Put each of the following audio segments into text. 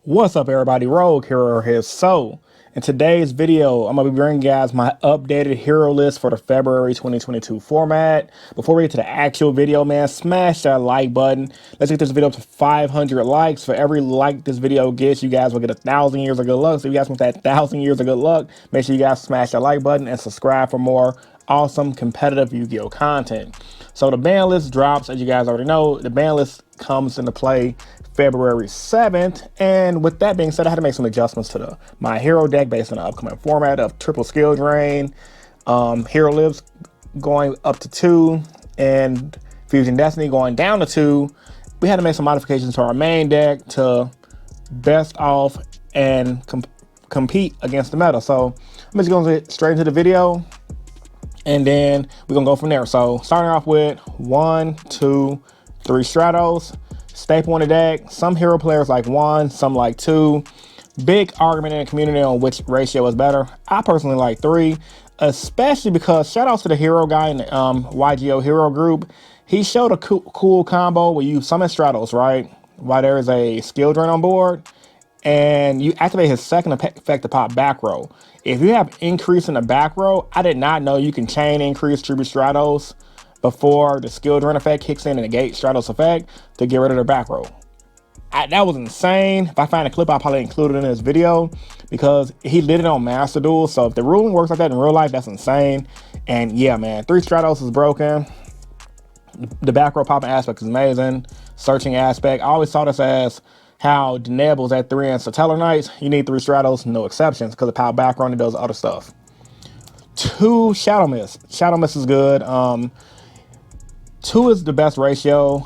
What's up, everybody? Rogue Hero here. So in today's video, I'm gonna be bringing you guys my updated hero list for the February 2022 format. Before we get to the actual video, man, smash that like button. Let's get this video up to 500 likes. For every like this video gets, you guys will get 1,000 years of good luck. So if you guys want that 1,000 years of good luck, make sure you guys smash that like button and subscribe for more awesome competitive Yu-Gi-Oh content. So the ban list drops, as you guys already know. The ban list comes into play February 7th, and with that being said, I had to make some adjustments to my hero deck based on the upcoming format of triple skill drain, hero lives going up to 2, and Fusion Destiny going down to 2. We had to make some modifications to our main deck to best off and compete against the meta. So I'm just going to get straight into the video, and then we're gonna go from there. So starting off with 1, 2, 3 Stratos. Staple in the deck. Some hero players like 1, some like 2. Big argument in the community on which ratio is better. I personally like 3, especially because shout out to the hero guy in the Yugioh hero group. He showed a cool combo where you summon Stratos, right? While there is a skill drain on board, and you activate his second effect to pop back row. If you have increase in the back row, I did not know you can chain increase tribute Stratos before the skill drain effect kicks in and negate Stratos effect to get rid of their back row. That was insane. If I find a clip, I'll probably include it in this video because he did it on Master Duel. So if the ruling works like that in real life, that's insane. And yeah, man, 3 Stratos is broken. The back row popping aspect is amazing. Searching aspect, I always saw this as how Denebble's at 3 and Satellar Knights. You need 3 Stratos, no exceptions, because of how back row and does other stuff. 2 Shadow Mist. Shadow Mist is good. 2 is the best ratio.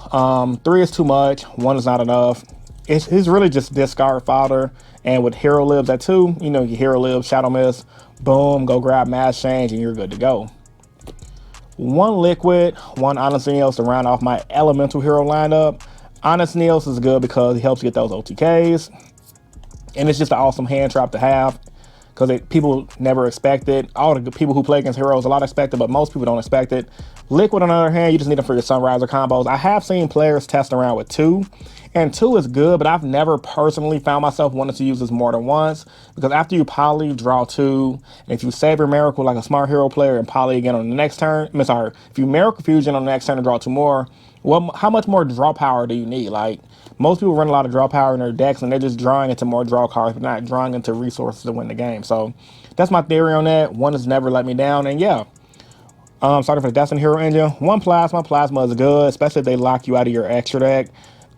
3 is too much. 1 is not enough. It's really just discard fodder. And with hero lives at 2, you know, your hero lives, Shadow Mist, boom, go grab mass change and you're good to go. 1 liquid, 1 Honest Neos to round off my elemental hero lineup. Honest Neos is good because he helps you get those OTKs. And it's just an awesome hand trap to have because people never expect it. All the people who play against heroes, a lot expect it, but most people don't expect it. Liquid, on the other hand, you just need them for your Sunriser combos. I have seen players test around with 2, and 2 is good, but I've never personally found myself wanting to use this more than once, because after you poly, draw 2, and if you save your Miracle like a smart hero player and poly again on the next turn, if you Miracle Fusion on the next turn and draw 2 more, well, how much more draw power do you need? Like, most people run a lot of draw power in their decks, and they're just drawing into more draw cards, but not drawing into resources to win the game. So that's my theory on that. 1 has never let me down, and yeah. Starting for the Destiny Hero Engine, 1 Plasma. Plasma is good, especially if they lock you out of your extra deck.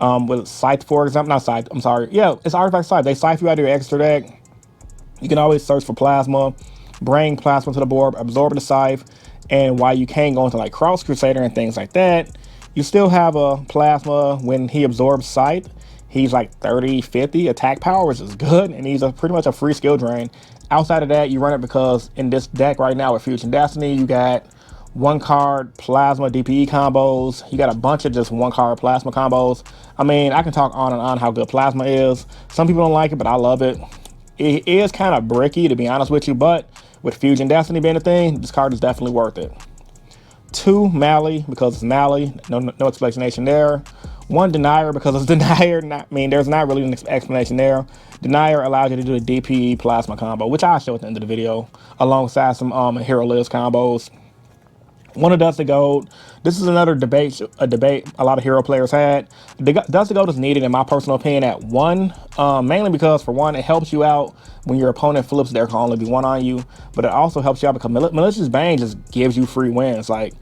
With Scythe, for example, not Scythe, I'm sorry. Yeah, it's Artifact Scythe. They Scythe you out of your extra deck. You can always search for Plasma, bring Plasma to the board, absorb the Scythe, and while you can go into like Cross Crusader and things like that, you still have a Plasma when he absorbs Scythe. He's like 30, 50 attack power, which is good, and he's pretty much a free skill drain. Outside of that, you run it because in this deck right now with Fusion Destiny, you got 1 card Plasma DPE combos. You got a bunch of just 1 card Plasma combos. I mean, I can talk on and on how good Plasma is. Some people don't like it, but I love it. It is kind of bricky, to be honest with you, but with Fusion Destiny being a thing, this card is definitely worth it. 2 Mally, because it's Mally. No explanation there. 1 Denier, because it's Denier. There's not really an explanation there. Denier allows you to do a DPE Plasma combo, which I'll show at the end of the video, alongside some Hero Lives combos. 1 Adusted Gold. This is another debate a lot of hero players had. Adusted Gold is needed, in my personal opinion, at 1, mainly because, for 1, it helps you out when your opponent flips. There can only be 1 on you, but it also helps you out because Malicious Bane just gives you free wins. Like,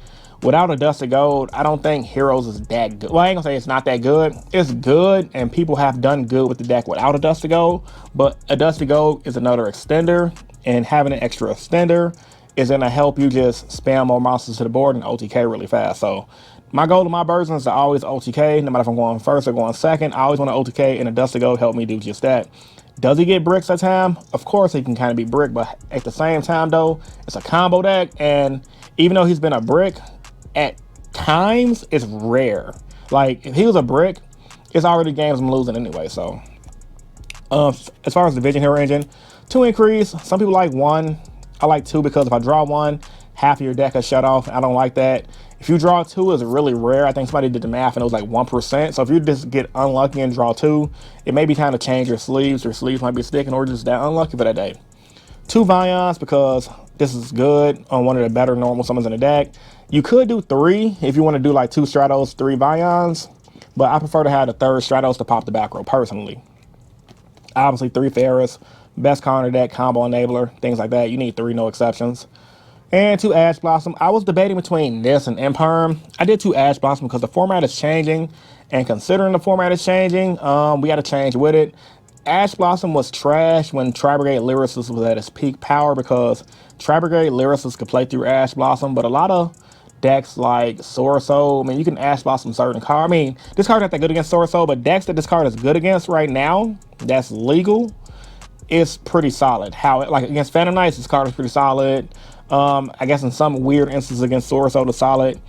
without Adusted Gold, I don't think Heroes is that good. Well, I ain't gonna say it's not that good. It's good, and people have done good with the deck without Adusted Gold, but Adusted Gold is another extender, and having an extra extender is going to help you just spam more monsters to the board and OTK really fast. So my goal in my version is to always OTK, no matter if I'm going first or going second. I always want to OTK, and Adusted Gold help me do just that. Does he get bricks at time? Of course he can kind of be brick, but at the same time though, it's a combo deck, and even though he's been a brick, at times it's rare. Like, if he was a brick, it's already games I'm losing anyway. So as far as the Vision Hero Engine, 2 increase. Some people like 1. I like 2 because if I draw 1, half of your deck is shut off. I don't like that. If you draw 2, it's really rare. I think somebody did the math and it was like 1%. So if you just get unlucky and draw 2, it may be time to change your sleeves. Your sleeves might be sticking or just that unlucky for that day. 2 Vions because this is good on one of the better normal summons in the deck. You could do 3 if you want to do like 2 Stratos, 3 Vions, but I prefer to have the 3rd Stratos to pop the back row personally. Obviously 3 Ferris, best card in the deck, combo enabler, things like that. You need 3, no exceptions. And 2 Ash Blossom. I was debating between this and Imperm. I did 2 Ash Blossom because the format is changing, and considering the format is changing, we got to change with it. Ash Blossom was trash when Tri-Brigade Lyricist was at its peak power because Tri-Brigade Lyricist could play through Ash Blossom, but a lot of decks like Sword Soul, I mean, you can Ash Blossom certain card. I mean, this card not that good against Sword Soul, but decks that this card is good against right now, that's legal, is pretty solid. How, like against Phantom Knights, this card is pretty solid. I guess in some weird instances against Sword Soul, it's solid,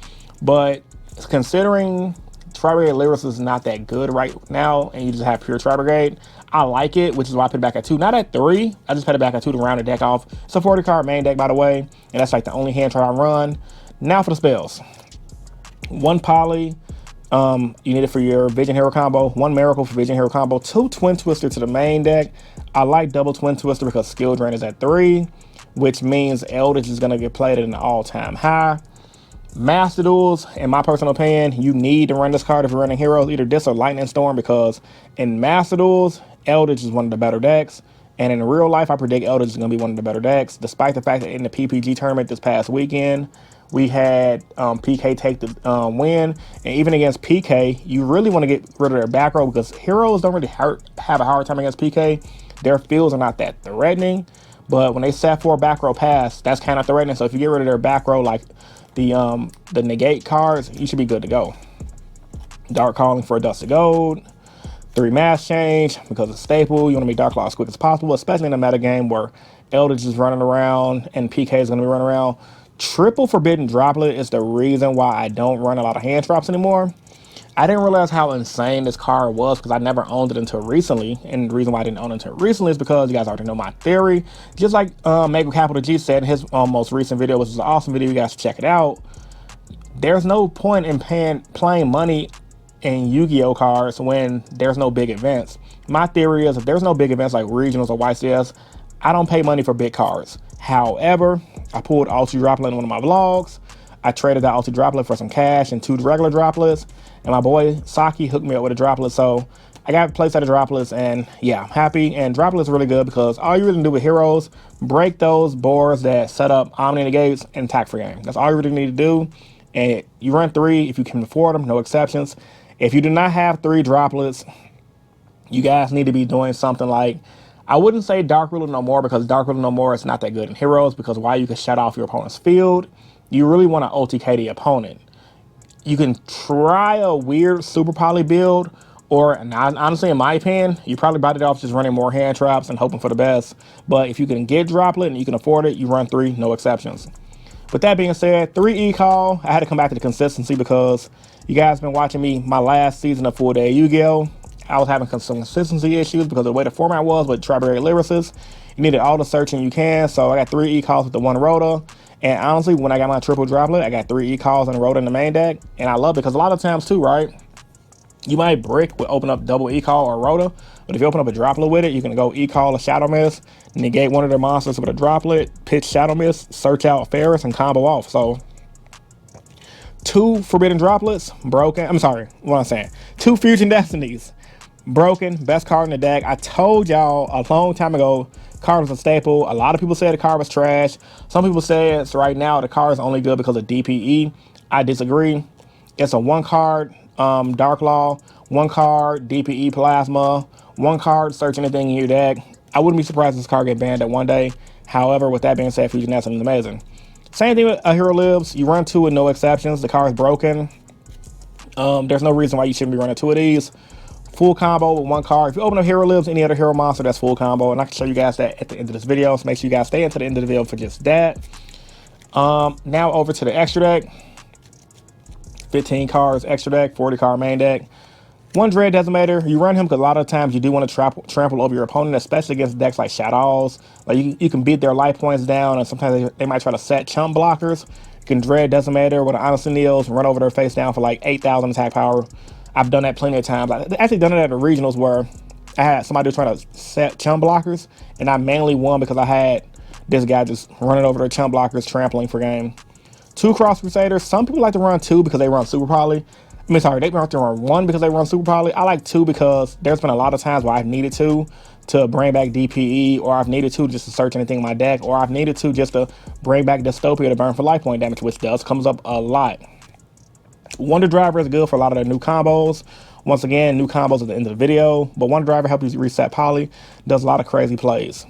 but considering Tri-Brigade Lyricist is not that good right now, and you just have pure Tri-Brigade, I like it, which is why I put it back at 2. Not at 3. I just put it back at 2 to round the deck off. It's a 40 card main deck, by the way, and that's like the only hand try I run. Now for the spells. 1 Poly, you need it for your Vision Hero combo. 1 Miracle for Vision Hero combo. 2 Twin Twister to the main deck. I like double Twin Twister because skill drain is at 3, which means Eldritch is going to get played at an all-time high. Master Duels, in my personal opinion, you need to run this card if you're running heroes, either this or Lightning Storm, because in Master Duels, Eldritch is one of the better decks, and in real life, I predict Eldritch is going to be one of the better decks, despite the fact that in the PPG tournament this past weekend, we had PK take the win, and even against PK, you really want to get rid of their back row because heroes don't really have a hard time against PK. Their fields are not that threatening, but when they set for a back row pass, that's kind of threatening, so if you get rid of their back row, like the negate cards, you should be good to go. Dark Calling for a Dust of Gold. 3 Mass Change because it's staple. You want to make Dark Claw as quick as possible, especially in a meta game where Eldritch is running around and PK is going to be running around. Triple Forbidden Droplet is the reason why I don't run a lot of hand drops anymore. I didn't realize how insane this card was because I never owned it until recently. And the reason why I didn't own it until recently is because you guys already know my theory. Just like Mega Capital G said in his most recent video, which was an awesome video, you guys should check it out. There's no point in playing money in Yu-Gi-Oh cards when there's no big events. My theory is if there's no big events like regionals or YCS, I don't pay money for big cards. However, I pulled Ulti Droplet in one of my vlogs. I traded that Ulti Droplet for some cash and 2 regular droplets, and my boy Saki hooked me up with a droplet, so I got a play set of droplets, and yeah, I'm happy. And droplets are really good because all you really do with heroes, break those boards that set up Omni Negates and attack for game. That's all you really need to do, and you run 3 if you can afford them, no exceptions. If you do not have 3 droplets, you guys need to be doing something like, I wouldn't say Dark Ruler no more because Dark Ruler no more is not that good in heroes because while you can shut off your opponent's field, you really want to OTK the opponent. You can try a weird super poly build, or honestly, in my opinion, you probably bought it off just running more hand traps and hoping for the best. But if you can get droplet and you can afford it, you run 3, no exceptions. With that being said, 3 E-Call, I had to come back to the consistency because you guys been watching me my last season of Full Day Yu-Gi-Oh! I was having some consistency issues because of the way the format was with Tri-Brigade Lyricist. You needed all the searching you can, so I got 3 E-Calls with the 1 Rota. And honestly, when I got my triple droplet, I got 3 E-Calls and a Rota in the main deck. And I love it because a lot of times too, right? You might brick with open up double E-Call or Rota, but if you open up a droplet with it, you can go E-Call a Shadow Mist, negate one of their monsters with a droplet, pitch Shadow Mist, search out Ferris, and combo off. So 2 Forbidden Droplets, broken. I'm sorry, what I'm saying. 2 Fusion Destinies, broken, best card in the deck. I told y'all a long time ago, card was a staple. A lot of people said the card was trash. Some people say it's right now the card is only good because of DPE. I disagree. It's a 1 card Dark Law, 1 card DPE Plasma, 1 card search anything in your deck. I wouldn't be surprised if this card get banned at one day. However, with that being said, Fusion Destiny is amazing. Same thing with A Hero Lives. You run 2 with no exceptions. The card is broken. There's no reason why you shouldn't be running 2 of these. Full combo with 1 card. If you open up Hero Lives, any other hero monster, that's full combo. And I can show you guys that at the end of this video. So make sure you guys stay until the end of the video for just that. Now over to the extra deck. 15 cards extra deck, 40 card main deck. 1 Dread Decimator. You run him because a lot of times you do want to trample over your opponent, especially against decks like Shadows. Like you can beat their life points down, and sometimes they might try to set chump blockers. You can Dread Decimator with an Honest Neils, run over their face down for like 8,000 attack power. I've done that plenty of times. I've actually done it at the regionals where I had somebody trying to set chum blockers, and I mainly won because I had this guy just running over their chum blockers, trampling for game. 2 Cross Crusaders. Some people like to run 2 because they run Super Poly. I mean, sorry, they like to run 1 because they run Super Poly. I like 2 because there's been a lot of times where I've needed to bring back DPE, or I've needed to just to search anything in my deck, or I've needed to just to bring back Dystopia to burn for life point damage, which comes up a lot. Wonder Driver is good for a lot of the new combos. Once again, new combos at the end of the video, but Wonder Driver helps you reset Poly, does a lot of crazy plays.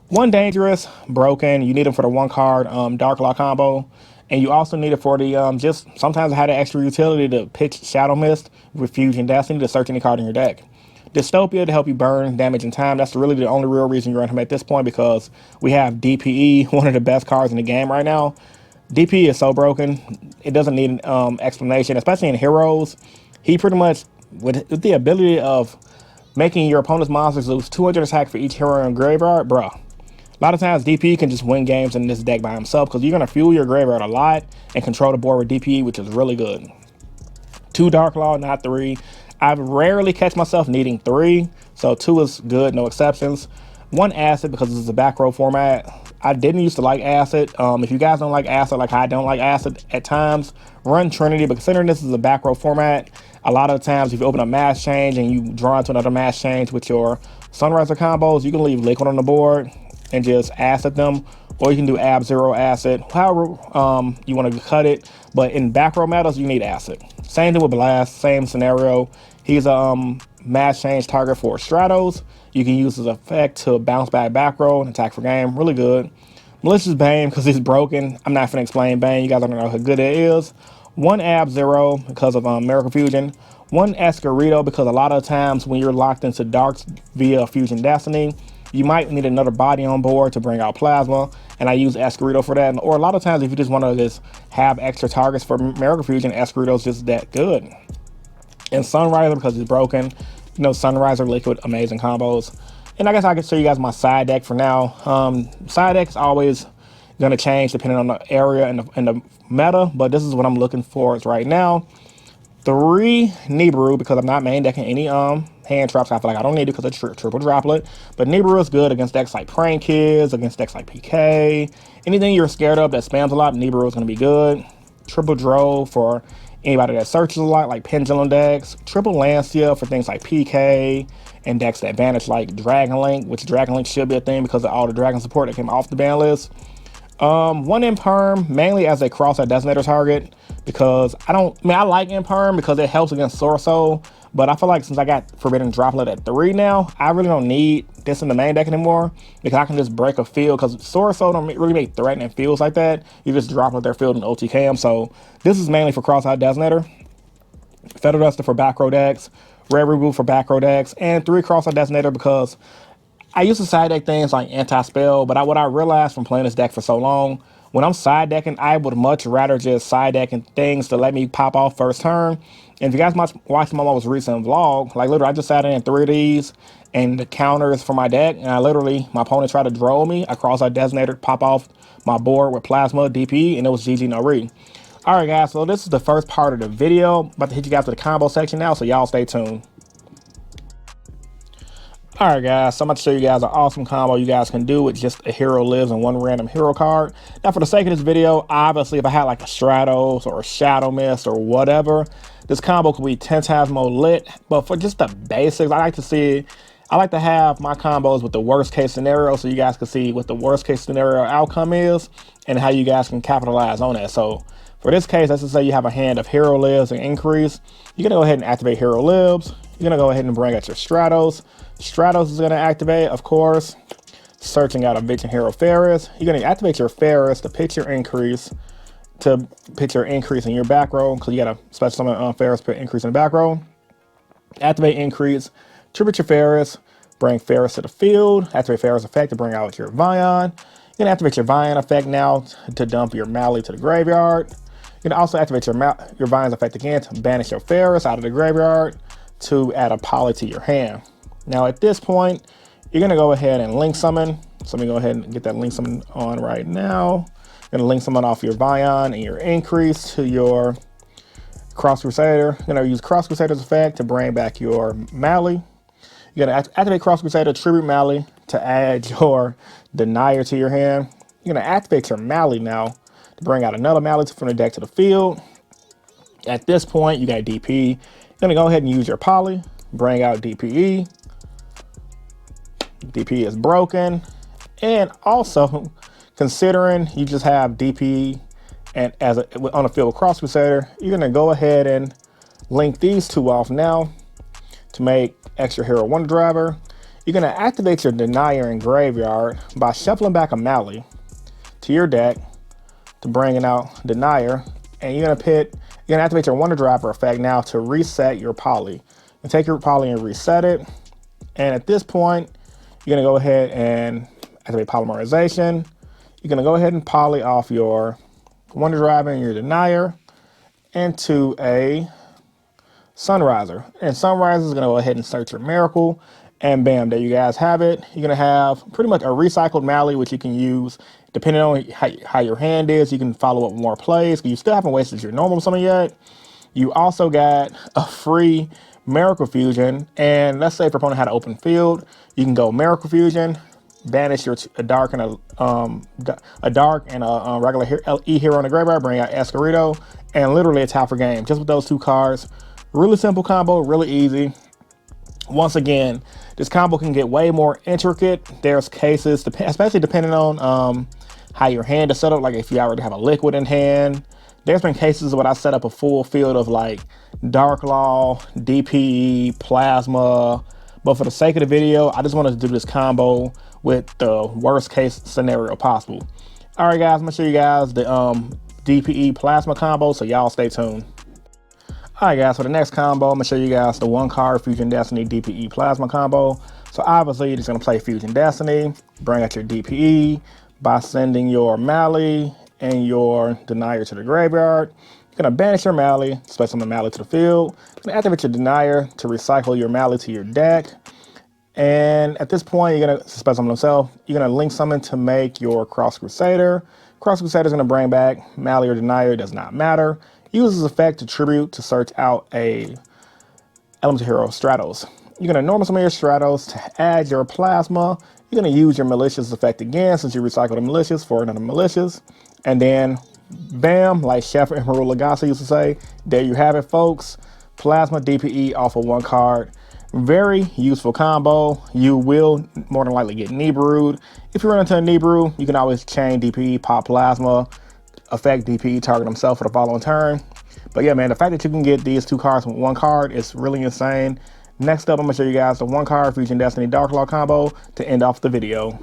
1 Dangerous, broken. You need it for the 1 card Dark Law combo. And you also need it for the, just sometimes I had an extra utility to pitch Shadow Mist with Fusion Destiny to search any card in your deck. Dystopia to help you burn damage in time. That's really the only real reason you're running him at this point, because we have DPE, one of the best cards in the game right now. DPE is so broken. It doesn't need explanation, especially in Heroes. He pretty much, with the ability of making your opponent's monsters lose 200 attack for each hero in graveyard, bruh. A lot of times DPE can just win games in this deck by himself because you're going to fuel your graveyard a lot and control the board with DPE, which is really good. 2 Dark Law, not 3. I rarely catch myself needing 3, so 2 is good, no exceptions. 1 Acid because this is a back row format. I didn't used to like Acid. If you guys don't like Acid like I don't like Acid at times, run Trinity, but considering this is a back row format, a lot of the times if you open a Mass Change and you draw into another Mass Change with your Sunriser combos, you can leave Liquid on the board and just acid them, or you can do Ab-Zero acid, however you want to cut it. But in back row metals, you need acid. Same thing with Blast, same scenario. He's a Mass Change target for Stratos. You can use his effect to bounce back row and attack for game. Really good. Malicious Bane because he's broken. I'm not going to explain Bane. You guys don't know how good it is. 1 Ab-Zero because of Miracle Fusion. 1 Escurito because a lot of times when you're locked into darks via Fusion Destiny, you might need another body on board to bring out Plasma, and I use Escurito for that. Or a lot of times if you just want to just have extra targets for Miracle Fusion, Escurito's just that good. And Sunriser because he's broken. You know, Sunriser, Liquid, amazing combos. And I guess I can show you guys my side deck for now. Side deck's always going to change depending on the area and the meta, but this is what I'm looking for right now. 3 Nibiru because I'm not main decking any hand traps. I feel like I don't need it because it's triple droplet. But Nibiru is good against decks like Prank Kids, against decks like PK. Anything you're scared of that spams a lot, Nibiru is going to be good. Triple Drove for anybody that searches a lot, like Pendulum decks. Triple Lancia for things like PK and decks that banish like Dragon Link, which Dragon Link should be a thing because of all the Dragon support that came off the ban list. 1 Imperm, mainly as a cross-out designator target, because I like Imperm because it helps against Sword Soul, but I feel like since I got Forbidden Droplet at 3 now, I really don't need this in the main deck anymore, because I can just break a field, because Sword Soul don't really make threatening fields like that. You just droplet their field and OTK them, so this is mainly for cross-out designator. Feather Duster for back row decks, Red Reboot for back row decks, and 3 cross-out designator because I used to side deck things like Anti-Spell, but what I realized from playing this deck for so long, when I'm side decking, I would much rather just side decking things to let me pop off first turn. And if you guys watched my most recent vlog, like literally I just sat in 3 of these and the counters for my deck, and my opponent tried to draw me, I cross-out designator, pop off my board with Plasma, DP, and it was GG no re. Alright guys, so this is the first part of the video. I'm about to hit you guys to the combo section now, so y'all stay tuned. Alright guys, so I'm about to show you guys an awesome combo you guys can do with just a hero lives and 1 random hero card. Now for the sake of this video, obviously if I had like a Stratos or a Shadow Mist or whatever, this combo could be 10 times more lit. But for just the basics, I like to have my combos with the worst case scenario so you guys can see what the worst case scenario outcome is and how you guys can capitalize on that. So for this case, let's just say you have a hand of hero lives and increase. You're going to go ahead and activate hero lives. You're going to go ahead and bring out your Stratos. Stratos is going to activate, of course. Searching out a Vision Hero Ferris. You're going to activate your Ferris to pitch your increase. In your back row, because you got a special summon Ferris, put increase in the back row. Activate increase. Tribute your Ferris. Bring Ferris to the field. Activate Ferris effect to bring out your Vion. You're going to activate your Vion effect now to dump your Mally to the graveyard. You're going to also activate your Vion's effect again to banish your Ferris out of the graveyard to add a Poly to your hand. Now at this point, you're going to go ahead and link summon. So let me go ahead and get that link summon on right now. You're gonna link someone off your Vion and your increase to your Cross Crusader. You're gonna use Cross Crusader's effect to bring back your Mally. You're gonna activate Cross Crusader, tribute Mally to add your Denier to your hand. You're gonna activate your Mally now to bring out another Mally from the deck to the field. At this point, you got DP. You're gonna go ahead and use your Poly, bring out DPE. DP is broken. And also, considering you just have DP and on the field with Cross Crusader, you're gonna go ahead and link these two off now to make extra hero wonder driver. You're gonna activate your Denier in graveyard by shuffling back a Mally to your deck to bring out Denier, and you're gonna activate your wonder driver effect now to reset your Poly. And take your Poly and reset it. And at this point, you're gonna go ahead and activate polymerization. You're gonna go ahead and Poly off your wonder driver and your Denier into a Sunriser. And Sunriser is gonna go ahead and search your Miracle, and bam, there you guys have it. You're gonna have pretty much a recycled Mally, which you can use depending on how your hand is. You can follow up with more plays, but you still haven't wasted your normal summon yet. You also got a free Miracle Fusion, and let's say if your opponent had an open field, you can go Miracle Fusion, banish a dark and a regular E hero in the graveyard, bring out Escarito, and literally a tie for game just with those two cards. Really simple combo, really easy. Once again, this combo can get way more intricate. There's cases, especially depending on how your hand is set up, like if you already have a liquid in hand. There's been cases where I set up a full field of like Dark Law, DPE, Plasma, but for the sake of the video, I just wanted to do this combo with the worst case scenario possible. All right, guys, I'm gonna show you guys the DPE Plasma combo, so y'all stay tuned. All right, guys, for the next combo, I'm gonna show you guys the one card Fusion Destiny DPE Plasma combo. So obviously, you're just gonna play Fusion Destiny, bring out your DPE by sending your Mally and your Denier to the graveyard. You're gonna banish your Mally, display some of the Mally to the field. You're gonna activate your Denier to recycle your Mally to your deck. And at this point, you're gonna suspend summon himself. You're gonna link summon to make your Cross Crusader. Cross Crusader is gonna bring back Mally or Denier, it does not matter. Use this effect to tribute to search out a Elemental Hero Stratos. You're gonna normal summon your Stratos to add your Plasma. You're gonna use your Malicious effect again since you recycled the Malicious for another Malicious. And then, bam, like Chef and Maru Lagasa used to say, there you have it, folks. Plasma DPE off of one card. Very useful combo. You will more than likely get Nibiru'd. If you run into a Nibiru, you can always chain DPE, pop Plasma, effect DPE, target himself for the following turn. But yeah, man, the fact that you can get these two cards with one card is really insane. Next up, I'm gonna show you guys the one card Fusion Destiny Dark Law combo to end off the video.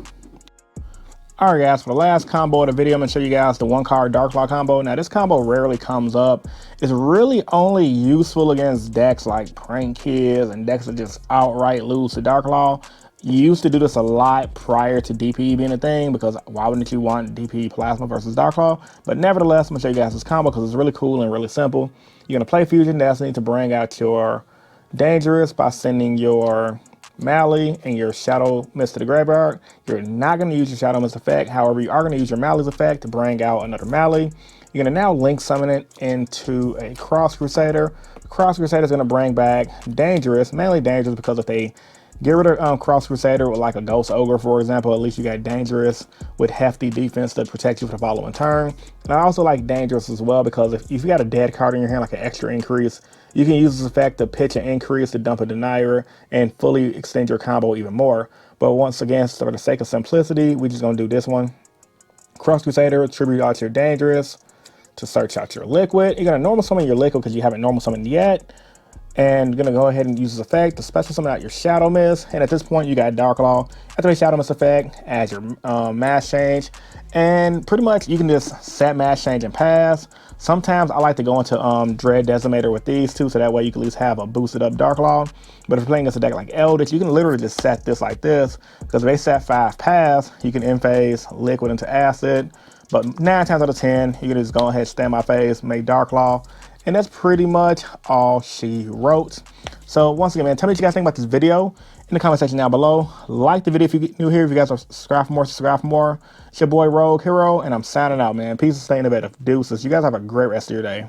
All right, guys, for the last combo of the video, I'm gonna show you guys the one card Dark Law combo. Now, this combo rarely comes up. It's really only useful against decks like Prank Kids and decks that just outright lose to Dark Law. You used to do this a lot prior to DPE being a thing, because why wouldn't you want DPE Plasma versus Dark Law? But nevertheless, I'm gonna show you guys this combo because it's really cool and really simple. You're gonna play Fusion Destiny to bring out your Dangerous by sending your Mally and your Shadow Mist to the graveyard. You're not going to use your Shadow Mist effect. However, you are going to use your Mally's effect to bring out another Mally. You're going to now link summon it into a Cross Crusader. Cross Crusader is going to bring back Dangerous, mainly Dangerous because if they get rid of Cross Crusader with like a Ghost Ogre, for example, at least you got Dangerous with hefty defense to protect you for the following turn. And I also like Dangerous as well because if you got a dead card in your hand, like an extra increase, you can use this effect to pitch an increase to dump a Denier and fully extend your combo even more. But once again, for the sake of simplicity, we're just going to do this one. Cross Crusader, tribute out your Dangerous to search out your Liquid. You're going to normal summon your Liquid because you haven't normal summoned yet. And you're going to go ahead and use this effect to special summon out your Shadow Mist. And at this point, you got Dark Law. After the Shadow Mist effect, add your Mass Change. And pretty much, you can just set Mass Change and pass. Sometimes I like to go into Dread Decimator with these two, so that way you can at least have a boosted up Dark Law. But if you're playing against a deck like Eldritch, you can literally just set this like this. Because if they set 5 pass, you can in-phase Liquid into Acid. But 9 times out of 10, you can just go ahead, stand my phase, make Dark Law. And that's pretty much all she wrote. So once again, man, tell me what you guys think about this video. And in the comment section down below. Like the video if you're new here. If you guys are subscribed for more, subscribe for more. It's your boy Rogue Hero, and I'm signing out, man. Peace and stay innovative. Deuces. You guys have a great rest of your day.